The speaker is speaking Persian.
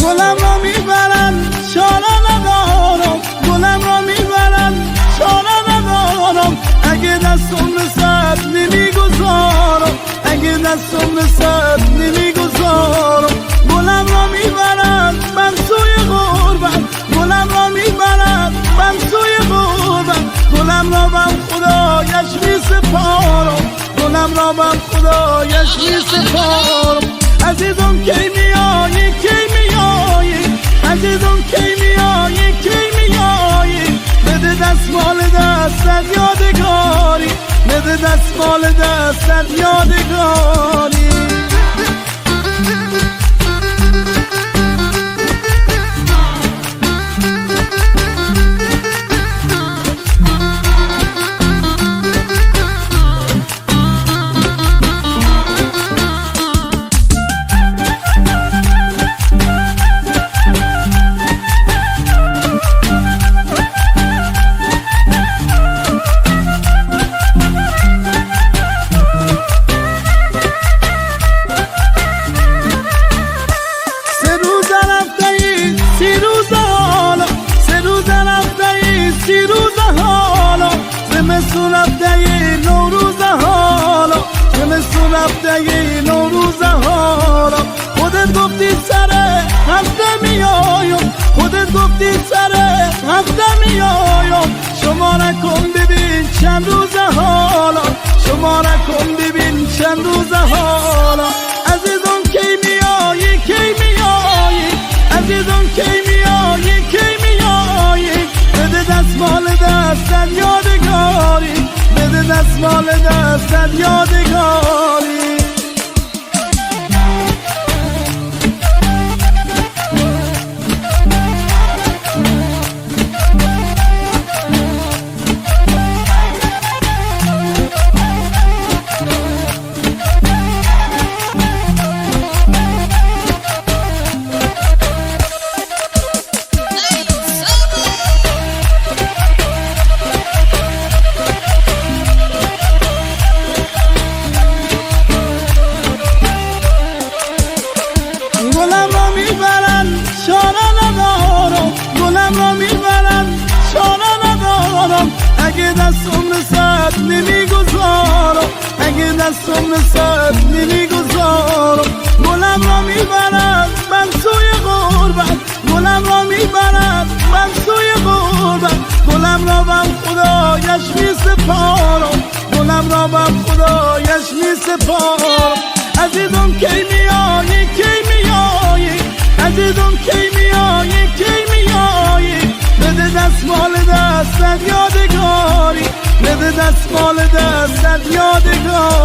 گلم را میبرن چاره ندارم، گلم را میبرن چاره ندارم. اگه دستم رسد نمیگذارم، اگه دستم رسد نمیگذارم. گلم را میبرن من سوی غربت، گلم را میبرن من سوی غربت. گلم را بر خدایش میسپارم، گلم را بر خدایش میسپارم. عزیزم کی میایی کی میایی، عزیزم کی میایی کی میایی. بده دستمال دستت یادگاری، بده دستمال دستت یادگاری. زمستون رفته نوروز حالا، زمستون رفته نوروز حالا. خودت گفتی سر هفته میایم، خودت گفتی سر هفته میایم. شما نکن ببین چند روز حالا، شما نکن ببین چند روز حالا. عزیزم کی میایی کی میایی، عزیزم کی میایی کی میایی. بده دستمال دستت یادگاری، بده دستمال دستت یادگاری. گلم را میبرن چاره ندارم، گلم را میبرن چاره ندارم. اگه دستم رسد نمیگذارم، اگه دستم رسد نمیگذارم. گلم را میبرن من سوی غربت، گلم را میبرن من سوی غربت. گلم را بر خدایش میسپارم، گلم را بر خدایش میسپارم. عزیزم کی میایی کی میایی، عزیزم کی میایی کی میایی. بده دستمال دستت یادگاری، بده دستمال دستت یادگاری.